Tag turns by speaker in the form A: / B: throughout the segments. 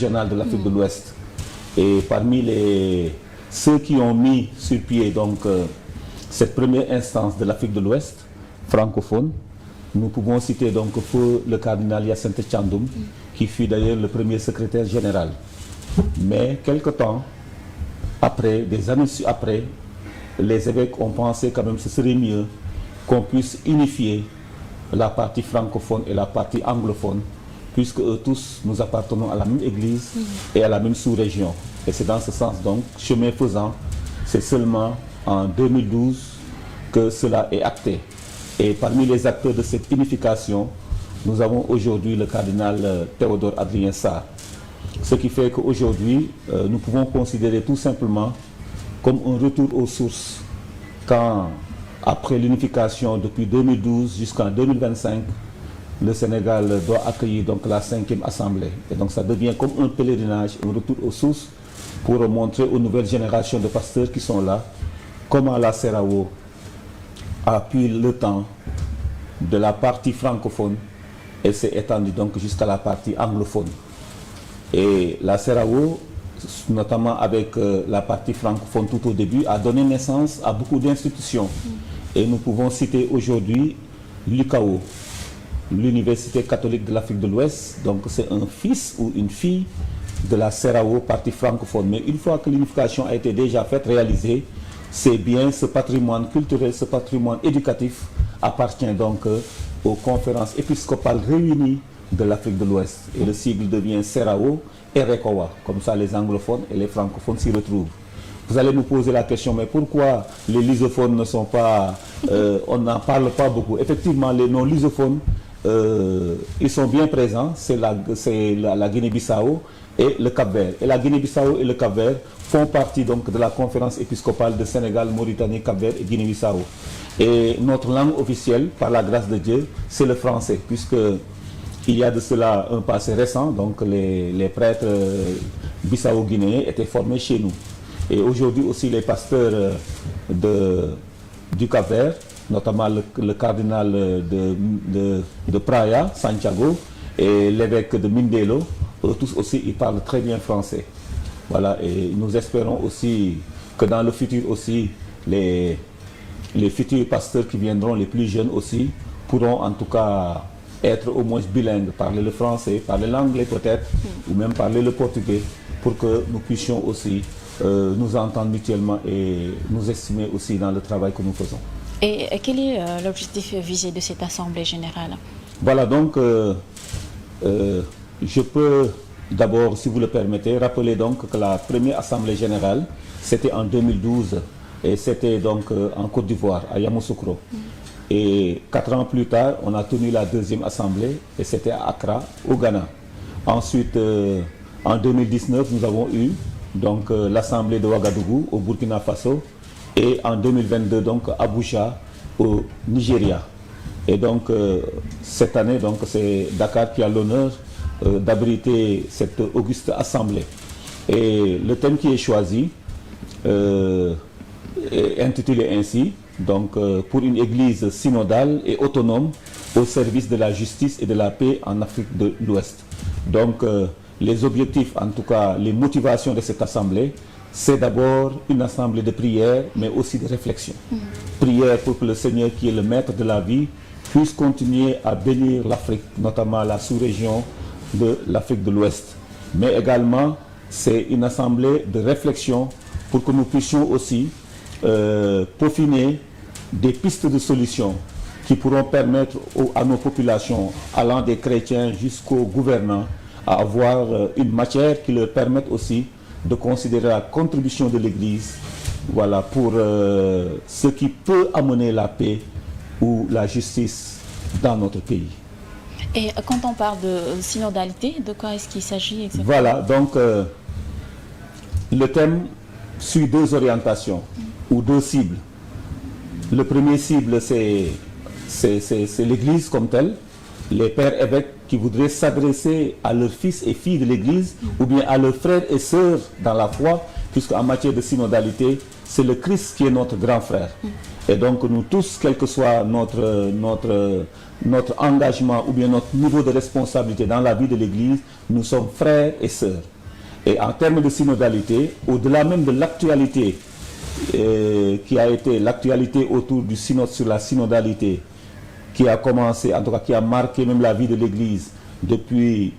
A: régionale de l'Afrique de l'Ouest. Et parmi ceux qui ont mis sur pied donc, cette première instance de l'Afrique de l'Ouest, francophone, nous pouvons citer donc le cardinal Hyacinthe Thiandoum, qui fut d'ailleurs le premier secrétaire général. Mais quelque temps après, des années après, les évêques ont pensé quand même que ce serait mieux qu'on puisse unifier la partie francophone et la partie anglophone, puisque eux tous nous appartenons à la même église et à la même sous-région. Et c'est dans ce sens donc, chemin faisant, c'est seulement en 2012 que cela est acté. Et parmi les acteurs de cette unification, nous avons aujourd'hui le cardinal Théodore Adrien Sarr. Ce qui fait qu'aujourd'hui, nous pouvons considérer tout simplement comme un retour aux sources quand, après l'unification depuis 2012 jusqu'en 2025, le Sénégal doit accueillir donc la 5e assemblée. Et donc ça devient comme un pèlerinage, un retour aux sources pour montrer aux nouvelles générations de pasteurs qui sont là comment la CERAO a pris le temps de la partie francophone et s'est étendue donc jusqu'à la partie anglophone. Et la CERAO, notamment avec la partie francophone tout au début, a donné naissance à beaucoup d'institutions. Et nous pouvons citer aujourd'hui l'UCAO, l'Université catholique de l'Afrique de l'Ouest. Donc c'est un fils ou une fille de la CERAO, partie francophone. Mais une fois que l'unification a été déjà faite, réalisée, c'est bien ce patrimoine culturel, ce patrimoine éducatif appartient donc aux conférences épiscopales réunies de l'Afrique de l'Ouest. Et le sigle devient CERAO et RECOA. Comme ça, les anglophones et les francophones s'y retrouvent. Vous allez nous poser la question, mais pourquoi les lusophones ne sont pas... on n'en parle pas beaucoup. Effectivement, les non-lusophones, ils sont bien présents. C'est la Guinée-Bissau et le Cap-Vert. Et la Guinée-Bissau et le Cap-Vert font partie donc de la conférence épiscopale de Sénégal, Mauritanie, Cap-Vert et Guinée-Bissau. Et notre langue officielle, par la grâce de Dieu, c'est le français, puisque il y a de cela un passé récent, donc les prêtres bissau-guinéens étaient formés chez nous. Et aujourd'hui aussi les pasteurs du Cap-Vert, notamment le cardinal de Praia, Santiago, et l'évêque de Mindelo, tous aussi ils parlent très bien français. Voilà, et nous espérons aussi que dans le futur aussi, les futurs pasteurs qui viendront, les plus jeunes aussi, pourront en tout cas être au moins bilingues, parler le français, parler l'anglais peut-être, ou même parler le portugais, pour que nous puissions aussi nous entendre mutuellement et nous estimer aussi dans le travail que nous faisons.
B: Et quel est l'objectif visé de cette Assemblée générale?
A: Voilà, donc je peux d'abord, si vous le permettez, rappeler donc que la première Assemblée générale, c'était en 2012, et c'était donc en Côte d'Ivoire, à Yamoussoukro. Et 4 ans plus tard, on a tenu la deuxième assemblée et c'était à Accra, au Ghana. Ensuite, en 2019, nous avons eu donc l'assemblée de Ouagadougou au Burkina Faso et en 2022 donc à Abuja au Nigeria. Et donc cette année, donc c'est Dakar qui a l'honneur d'abriter cette auguste assemblée. Et le thème qui est choisi est intitulé ainsi. Donc, pour une église synodale et autonome au service de la justice et de la paix en Afrique de l'Ouest. Donc, les objectifs, en tout cas, les motivations de cette assemblée, c'est d'abord une assemblée de prière, mais aussi de réflexion. Prière pour que le Seigneur, qui est le maître de la vie, puisse continuer à bénir l'Afrique, notamment la sous-région de l'Afrique de l'Ouest. Mais également, c'est une assemblée de réflexion pour que nous puissions aussi peaufiner des pistes de solutions qui pourront permettre à nos populations, allant des chrétiens jusqu'aux gouvernants, à avoir une matière qui leur permette aussi de considérer la contribution de l'Église, voilà, pour ce qui peut amener la paix ou la justice dans notre pays.
B: Et quand on parle de synodalité, de quoi est-ce qu'il s'agit exactement?
A: Voilà, donc le thème suit 2 orientations ou 2 cibles. Le premier cible, c'est l'Église comme telle, les pères évêques qui voudraient s'adresser à leurs fils et filles de l'Église ou bien à leurs frères et sœurs dans la foi, puisqu'en matière de synodalité, c'est le Christ qui est notre grand frère. Et donc nous tous, quel que soit notre engagement ou bien notre niveau de responsabilité dans la vie de l'Église, nous sommes frères et sœurs. Et en termes de synodalité, au-delà même de l'actualité qui a été l'actualité autour du synode sur la synodalité, qui a commencé, en tout cas qui a marqué même la vie de l'Église depuis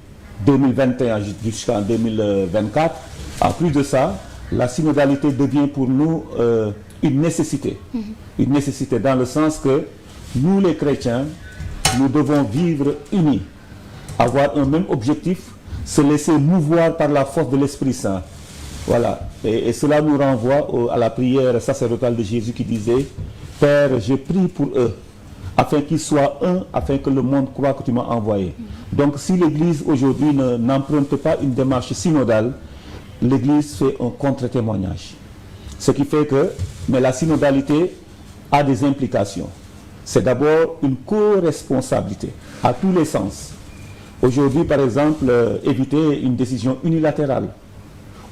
A: 2021 jusqu'en 2024, en plus de ça, la synodalité devient pour nous une nécessité. Une nécessité dans le sens que nous les chrétiens, nous devons vivre unis, avoir un même objectif, se laisser mouvoir par la force de l'Esprit Saint. Voilà. Et cela nous renvoie à la prière sacerdotale de Jésus qui disait « Père, je prie pour eux, afin qu'ils soient un, afin que le monde croit que tu m'as envoyé. » Donc si l'Église aujourd'hui n'emprunte pas une démarche synodale, l'Église fait un contre-témoignage. Ce qui fait que, mais la synodalité a des implications. C'est d'abord une co-responsabilité, à tous les sens. Aujourd'hui, par exemple, éviter une décision unilatérale.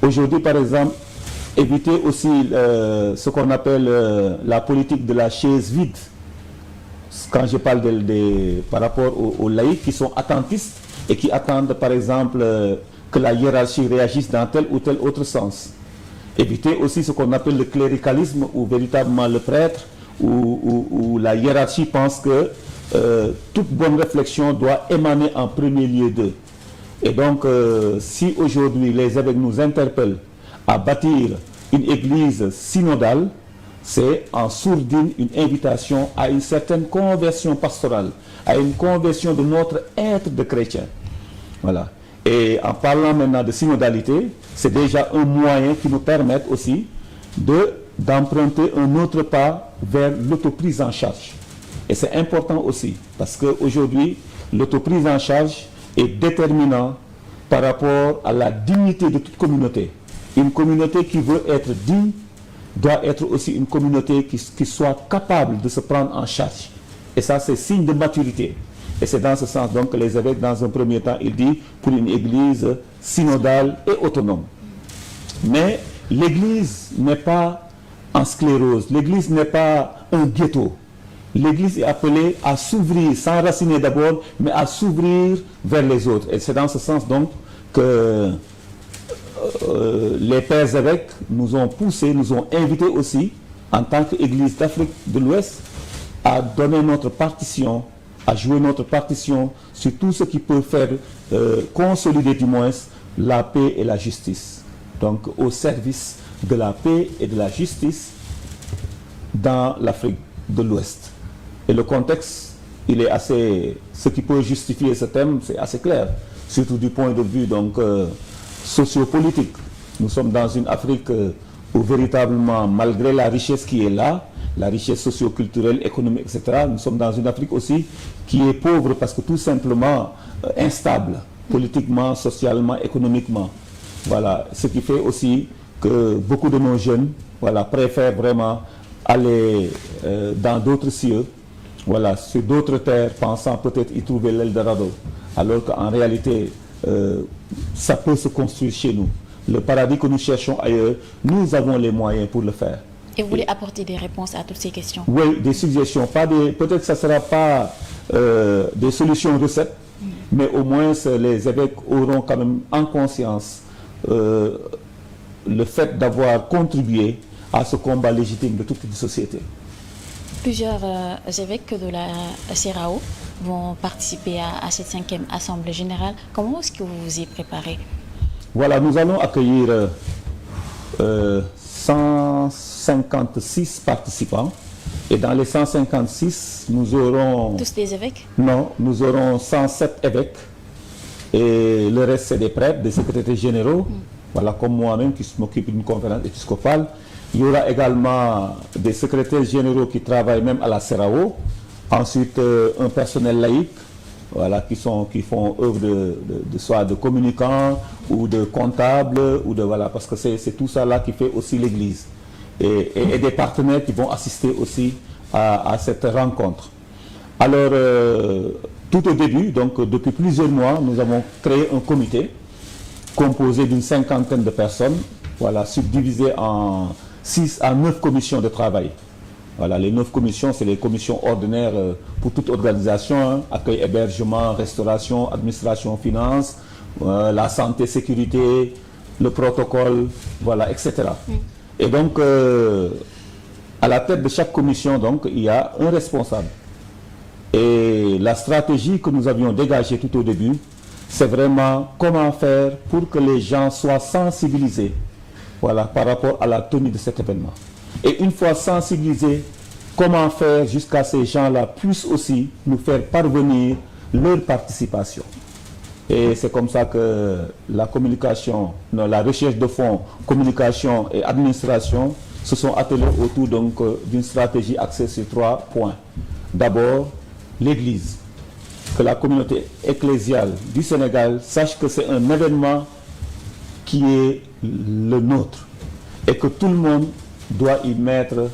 A: Aujourd'hui, par exemple, éviter aussi ce qu'on appelle la politique de la chaise vide. Quand je parle par rapport aux laïcs qui sont attentistes et qui attendent, par exemple, que la hiérarchie réagisse dans tel ou tel autre sens. Éviter aussi ce qu'on appelle le cléricalisme, où véritablement le prêtre ou la hiérarchie pense que toute bonne réflexion doit émaner en premier lieu d'eux. Et donc, si aujourd'hui les évêques nous interpellent à bâtir une église synodale, c'est en sourdine une invitation à une certaine conversion pastorale, à une conversion de notre être de chrétien. Voilà. Et en parlant maintenant de synodalité, c'est déjà un moyen qui nous permet aussi d'emprunter un autre pas vers l'autoprise en charge. Et c'est important aussi, parce qu'aujourd'hui, l'autoprise en charge est déterminant par rapport à la dignité de toute communauté. Une communauté qui veut être digne doit être aussi une communauté qui soit capable de se prendre en charge. Et ça, c'est signe de maturité. Et c'est dans ce sens donc que les évêques, dans un premier temps, ils disent pour une église synodale et autonome. Mais l'église n'est pas en sclérose, l'église n'est pas un ghetto. L'église est appelée à s'ouvrir, s'enraciner d'abord, mais à s'ouvrir vers les autres. Et c'est dans ce sens donc que les pères évêques nous ont poussés, nous ont invités aussi, en tant qu'Église d'Afrique de l'Ouest, à donner notre partition, à jouer notre partition sur tout ce qui peut faire consolider du moins la paix et la justice. Donc au service de la paix et de la justice dans l'Afrique de l'Ouest. Et le contexte, il est assez, ce qui peut justifier ce thème, c'est assez clair, surtout du point de vue donc sociopolitique. Nous sommes dans une Afrique où véritablement, malgré la richesse qui est là, la richesse socio-culturelle, économique, etc., nous sommes dans une Afrique aussi qui est pauvre parce que tout simplement instable, politiquement, socialement, économiquement. Voilà, ce qui fait aussi que beaucoup de nos jeunes, voilà, préfèrent vraiment aller dans d'autres cieux, voilà, sur d'autres terres, pensant peut-être y trouver l'Eldorado, alors qu'en réalité, ça peut se construire chez nous. Le paradis que nous cherchons ailleurs, nous avons les moyens pour le faire.
B: Et vous voulez apporter des réponses à toutes ces questions?
A: Oui, des suggestions. Peut-être que ça ne sera pas des solutions recettes, mais au moins les évêques auront quand même en conscience le fait d'avoir contribué à ce combat légitime de toute une société.
B: Plusieurs évêques de la CERAO vont participer à cette 5e Assemblée Générale. Comment est-ce que vous vous y préparez?
A: Voilà, nous allons accueillir 156 participants. Et dans les 156, nous aurons... Tous
B: des évêques?
A: Non, nous aurons 107 évêques. Et le reste, c'est des prêtres, des secrétaires généraux. Voilà, comme moi-même qui m'occupe d'une conférence épiscopale. Il y aura également des secrétaires généraux qui travaillent même à la CERAO. Ensuite, un personnel laïque, voilà, qui font œuvre soit de communicants ou de comptables, ou de, voilà, parce que c'est tout ça là qui fait aussi l'Église. Et des partenaires qui vont assister aussi à cette rencontre. Alors, tout au début, donc depuis plusieurs mois, nous avons créé un comité composé d'une 50aine de personnes, voilà, subdivisé en 6 à 9 commissions de travail. Voilà, les 9 commissions, c'est les commissions ordinaires pour toute organisation, hein, accueil, hébergement, restauration, administration, finance, la santé, sécurité, le protocole, voilà, etc. Et donc, à la tête de chaque commission, donc, il y a un responsable. Et la stratégie que nous avions dégagée tout au début, c'est vraiment comment faire pour que les gens soient sensibilisés, voilà, par rapport à la tenue de cet événement. Et une fois sensibilisés, comment faire jusqu'à ces gens-là puissent aussi nous faire parvenir leur participation. Et c'est comme ça que la communication, non, la recherche de fonds, communication et administration se sont attelés autour donc d'une stratégie axée sur 3 points. D'abord, l'Église. Que la communauté ecclésiale du Sénégal sache que c'est un événement qui est le nôtre et que tout le monde doit y mettre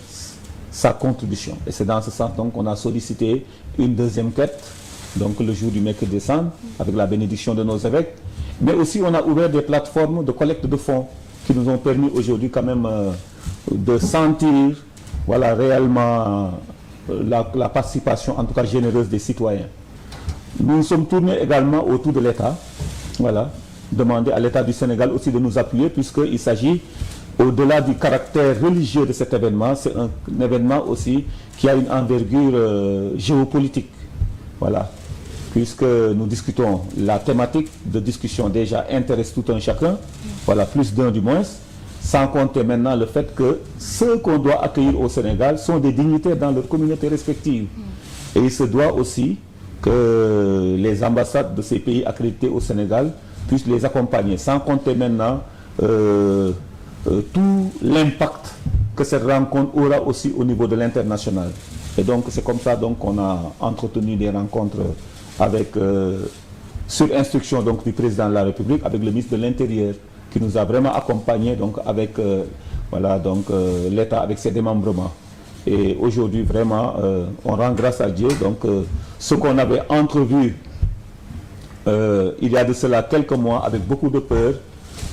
A: sa contribution. Et c'est dans ce sens donc qu'on a sollicité une deuxième quête, donc le jour du mercredi décembre, avec la bénédiction de nos évêques. Mais aussi on a ouvert des plateformes de collecte de fonds qui nous ont permis aujourd'hui quand même de sentir, voilà, réellement la participation, en tout cas généreuse des citoyens. Nous nous sommes tournés également autour de l'État, voilà, demander à l'État du Sénégal aussi de nous appuyer, puisqu'il s'agit, au-delà du caractère religieux de cet événement, c'est un événement aussi qui a une envergure géopolitique, voilà, puisque nous discutons, la thématique de discussion déjà intéresse tout un chacun, voilà, plus d'un du moins, sans compter maintenant le fait que ceux qu'on doit accueillir au Sénégal sont des dignitaires dans leurs communautés respectives. Et il se doit aussi que les ambassades de ces pays accrédités au Sénégal puissent les accompagner, sans compter maintenant tout l'impact que cette rencontre aura aussi au niveau de l'international. Et donc c'est comme ça donc qu'on a entretenu des rencontres avec, sur instruction donc du président de la République, avec le ministre de l'Intérieur, qui nous a vraiment accompagnés donc avec voilà, donc, l'État avec ses démembrements. Et aujourd'hui, vraiment, on rend grâce à Dieu. Donc, ce qu'on avait entrevu il y a de cela quelques mois avec beaucoup de peur,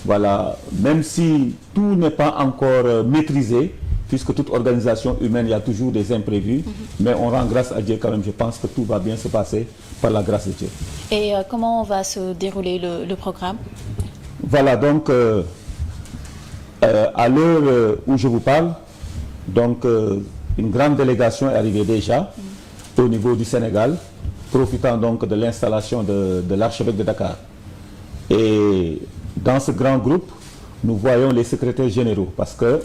A: voilà, même si tout n'est pas encore maîtrisé, puisque toute organisation humaine, il y a toujours des imprévus, mais on rend grâce à Dieu quand même. Je pense que tout va bien se passer par la grâce de Dieu.
B: Et comment va se dérouler le programme?
A: Voilà, donc, à l'heure où je vous parle, donc, une grande délégation est arrivée déjà au niveau du Sénégal, profitant donc de l'installation de l'archevêque de Dakar. Et dans ce grand groupe, nous voyons les secrétaires généraux parce que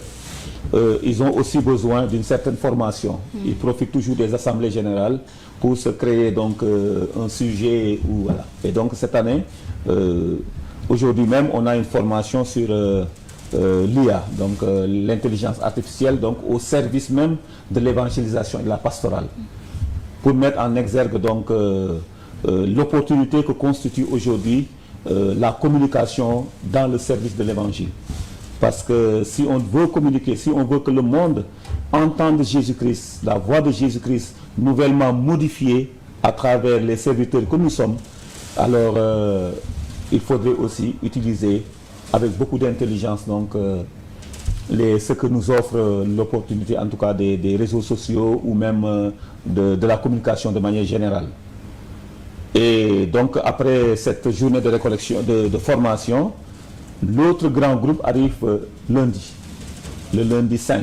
A: ils ont aussi besoin d'une certaine formation. Ils profitent toujours des assemblées générales pour se créer donc un sujet où, voilà. Et donc cette année, aujourd'hui même, on a une formation sur l'IA, donc l'intelligence artificielle, donc au service même de l'évangélisation et de la pastorale, pour mettre en exergue donc l'opportunité que constitue aujourd'hui la communication dans le service de l'évangile. Parce que si on veut communiquer, si on veut que le monde entende Jésus-Christ, la voix de Jésus-Christ nouvellement modifiée à travers les serviteurs que nous sommes, alors il faudrait aussi utiliser avec beaucoup d'intelligence donc ce que nous offre l'opportunité, en tout cas des réseaux sociaux ou même de la communication de manière générale. Et donc après cette journée de récollection, de formation, l'autre grand groupe arrive lundi, le lundi 5.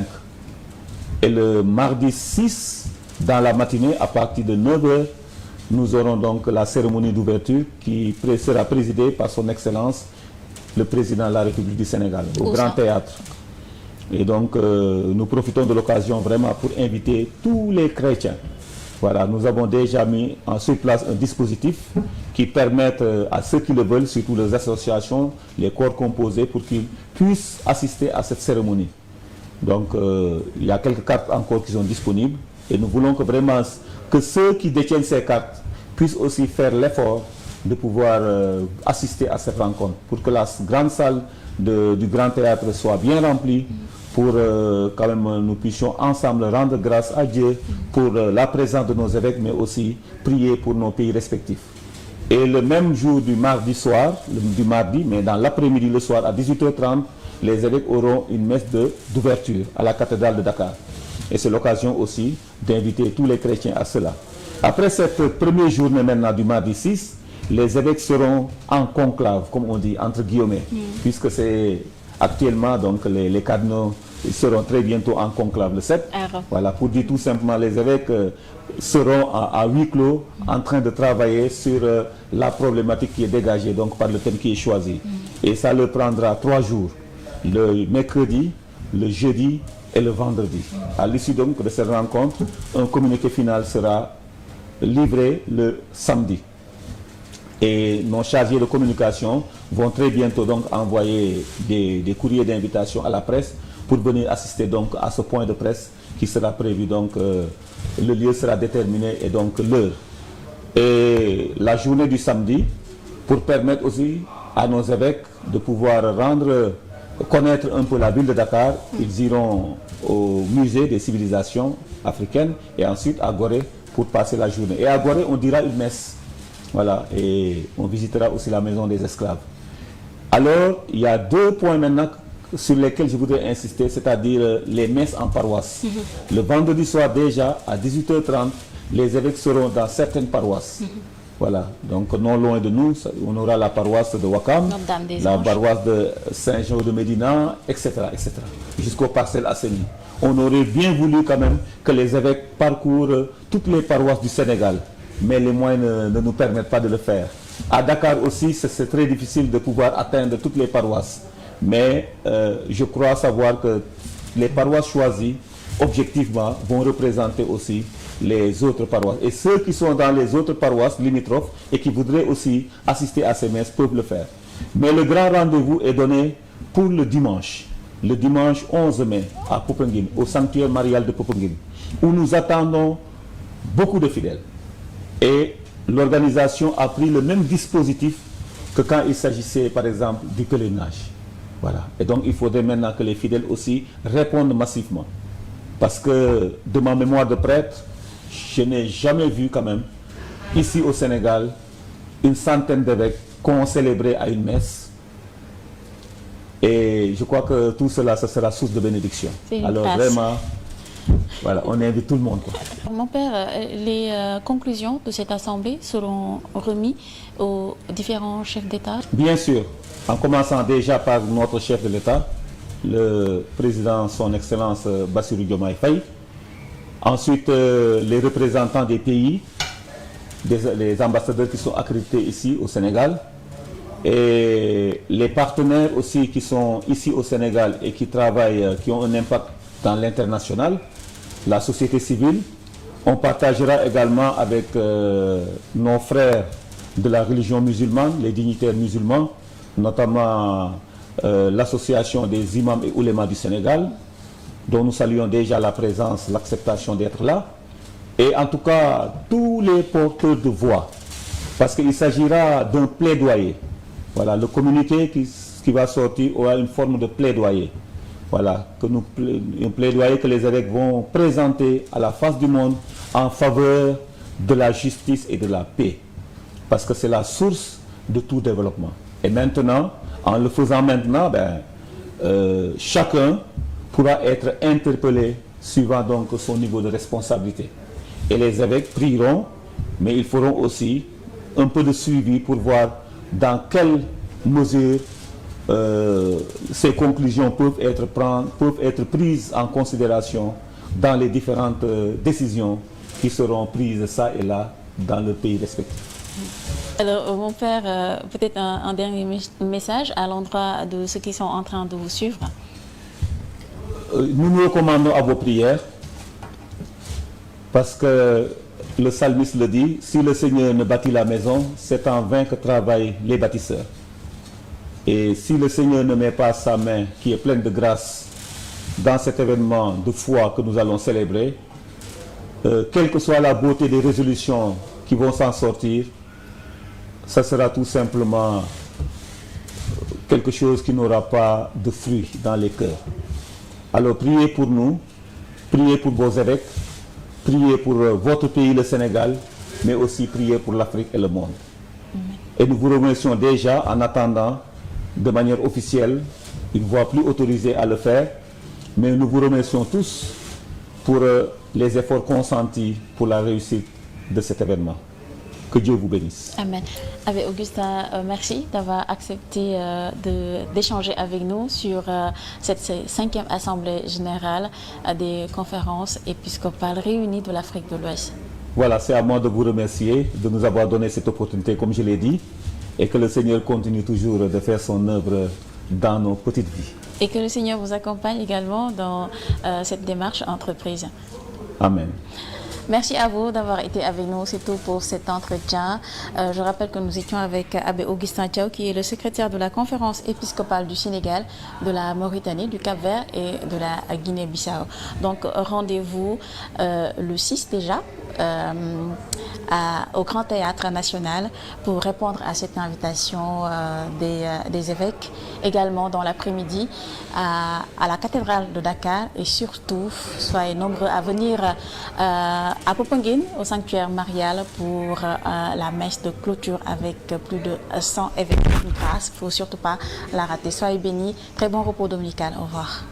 A: Et le mardi 6, dans la matinée, à partir de 9h, nous aurons donc la cérémonie d'ouverture qui sera présidée par son Excellence, le président de la République du Sénégal, au Grand Théâtre. Et donc, nous profitons de l'occasion vraiment pour inviter tous les chrétiens. Voilà, nous avons déjà mis sur place un dispositif qui permet à ceux qui le veulent, surtout les associations, les corps composés, pour qu'ils puissent assister à cette cérémonie. Donc, il y a quelques cartes encore qui sont disponibles et nous voulons que vraiment que ceux qui détiennent ces cartes puissent aussi faire l'effort de pouvoir assister à cette rencontre pour que la grande salle du Grand Théâtre soit bien remplie, pour quand même nous puissions ensemble rendre grâce à Dieu pour la présence de nos évêques, mais aussi prier pour nos pays respectifs. Et le même jour du mardi soir, mais dans l'après-midi, le soir, à 18h30, les évêques auront une messe d'ouverture à la cathédrale de Dakar. Et c'est l'occasion aussi d'inviter tous les chrétiens à cela. Après cette première journée maintenant du mardi 6, les évêques seront en conclave, comme on dit, entre guillemets, puisque c'est actuellement, donc les cardinaux seront très bientôt en conclave le 7. Voilà, pour dire tout simplement, les évêques seront à huis clos en train de travailler sur la problématique qui est dégagée donc par le thème qui est choisi. Et ça leur prendra 3 jours, le mercredi, le jeudi et le vendredi. À l'issue donc de cette rencontre, un communiqué final sera livré le samedi. Et nos chargés de communication vont très bientôt donc envoyer des courriers d'invitation à la presse pour venir assister donc à ce point de presse qui sera prévu. Donc le lieu sera déterminé et donc l'heure. Et la journée du samedi, pour permettre aussi à nos évêques de pouvoir connaître un peu la ville de Dakar, ils iront au musée des civilisations africaines et ensuite à Gorée pour passer la journée. Et à Gorée, on dira une messe. Voilà, et on visitera aussi la maison des esclaves. Alors, il y a 2 points maintenant sur lesquels je voudrais insister, c'est-à-dire les messes en paroisse. Le vendredi soir déjà, à 18h30, les évêques seront dans certaines paroisses. Voilà, donc non loin de nous, on aura la paroisse de Ouakam, la paroisse de Saint-Jean de Médina, etc., etc., jusqu'aux parcelles Asseni. On aurait bien voulu quand même que les évêques parcourent toutes les paroisses du Sénégal, mais les moyens ne nous permettent pas de le faire. À Dakar aussi, c'est très difficile de pouvoir atteindre toutes les paroisses. Mais je crois savoir que les paroisses choisies, objectivement, vont représenter aussi les autres paroisses. Et ceux qui sont dans les autres paroisses limitrophes et qui voudraient aussi assister à ces messes peuvent le faire. Mais le grand rendez-vous est donné pour le dimanche 11 mai à Popenguine, au sanctuaire marial de Popenguine, où nous attendons beaucoup de fidèles. Et l'organisation a pris le même dispositif que quand il s'agissait par exemple du pèlerinage. Voilà. Et donc il faudrait maintenant que les fidèles aussi répondent massivement. Parce que de ma mémoire de prêtre, je n'ai jamais vu quand même, ici au Sénégal, une centaine d'évêques qu'on célébrait à une messe. Et je crois que tout cela, ça sera source de bénédiction. Alors vraiment, voilà, on invite tout le monde, quoi.
B: Mon père, les conclusions de cette assemblée seront remises aux différents chefs d'État? Bien sûr,
A: en commençant déjà par notre chef de l'État, le président son Excellence Bassirou Diomaye Faye. Ensuite, les représentants des pays, les ambassadeurs qui sont accrédités ici au Sénégal, et les partenaires aussi qui sont ici au Sénégal et qui travaillent, qui ont un impact dans l'international, la société civile. On partagera également avec nos frères de la religion musulmane, les dignitaires musulmans, notamment l'association des imams et oulémas du Sénégal, dont nous saluons déjà la présence, l'acceptation d'être là. Et en tout cas, tous les porteurs de voix, parce qu'il s'agira d'un plaidoyer. Voilà, le communiqué qui va sortir aura une forme de plaidoyer. Voilà, un plaidoyer que les évêques vont présenter à la face du monde en faveur de la justice et de la paix. Parce que c'est la source de tout développement. Et maintenant, en le faisant maintenant, chacun pourra être interpellé suivant donc son niveau de responsabilité. Et les évêques prieront, mais ils feront aussi un peu de suivi pour voir dans quelle mesure ces conclusions peuvent être prises en considération dans les différentes décisions qui seront prises ça et là dans le pays respectif.
B: Alors, mon père, peut-être un dernier message à l'endroit de ceux qui sont en train de vous suivre.
A: Nous nous recommandons à vos prières parce que le psalmiste le dit, si le Seigneur ne bâtit la maison, c'est en vain que travaillent les bâtisseurs. Et si le Seigneur ne met pas sa main qui est pleine de grâce dans cet événement de foi que nous allons célébrer, quelle que soit la beauté des résolutions qui vont s'en sortir, ça sera tout simplement quelque chose qui n'aura pas de fruit dans les cœurs. Alors priez pour nous, priez pour vos évêques, priez pour votre pays, le Sénégal, mais aussi priez pour l'Afrique et le monde. Et nous vous remercions déjà en attendant de manière officielle, une voix plus autorisée à le faire, mais nous vous remercions tous pour les efforts consentis pour la réussite de cet événement. Que Dieu vous bénisse.
B: Amen. Abbé Augustin, merci d'avoir accepté d'échanger avec nous sur cette 5e Assemblée générale des conférences épiscopales réunies de l'Afrique de l'Ouest.
A: Voilà, c'est à moi de vous remercier de nous avoir donné cette opportunité, comme je l'ai dit, et que le Seigneur continue toujours de faire son œuvre dans nos petites vies.
B: Et que le Seigneur vous accompagne également dans cette démarche entreprise.
A: Amen.
B: Merci à vous d'avoir été avec nous, c'est tout pour cet entretien. Je rappelle que nous étions avec Abbé Augustin Thiaw, qui est le secrétaire de la conférence épiscopale du Sénégal, de la Mauritanie, du Cap-Vert et de la Guinée-Bissau. Donc rendez-vous le 6 déjà au Grand Théâtre National pour répondre à cette invitation des évêques. Également dans l'après-midi à la cathédrale de Dakar, et surtout soyez nombreux à venir à Popenguine, au sanctuaire marial, pour la messe de clôture avec plus de 100 évêques d'une grâce. Il ne faut surtout pas la rater. Soyez bénis, très bon repos dominical, au revoir.